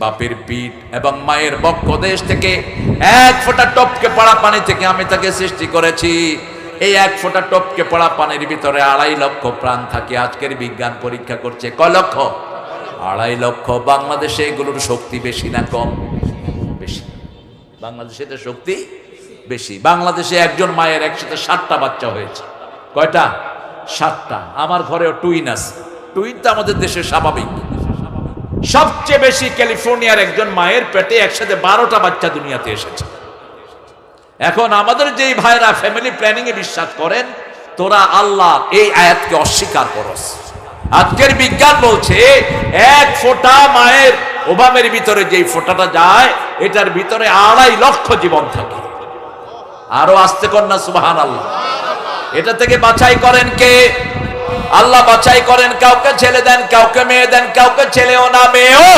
বাপের পিঠ এবং মায়ের বক্ষ দেশ থেকে এক ফোঁটা টপকে পড়া পানি থেকে আমি তাকে সৃষ্টি করেছি। এই এক ফোঁটা টপকে পড়া পানির ভিতরে 2.5 লক্ষ প্রাণ থাকে। আজকের বিজ্ঞান পরীক্ষা করছে কয় লক্ষ? 2.5 লক্ষ। বাংলাদেশে এগুলোর শক্তি বেশি না কম? বেশি। বাংলাদেশে এদের শক্তি বেশি। বাংলাদেশে একজন মায়ের একসাথে 7টা বাচ্চা হয়েছে। কয়টা? 7টা। আমার ঘরেও টুইন আছে। টুইন তো আমাদের দেশে স্বাভাবিক। সবচেয়ে বেশি ক্যালিফোর্নিয়ার একজন মায়ের পেটে একসাথে 12টা বাচ্চা দুনিয়াতে এসেছে। এখন আমাদের যেই ভাইরা ফ্যামিলি প্ল্যানিং এ বিশ্বাস করেন, তোরা আল্লাহ এই আয়াতকে অস্বীকার করস। আজকের বিজ্ঞান বলছে এক ফোঁটা মায়ের ওবামের ভিতরে যেই ফোঁটাটা যায়, এটার ভিতরে 2.5 লক্ষ জীবন থাকে। আরো আসতে কর না সুবহানাল্লাহ। এটা থেকে বাছাই করেন কে? আল্লাহ বাছাই করেন। কাউকে ছেলে দেন, কাউকে মেয়ে দেন, কাউকে ছেলেও না মেয়েও।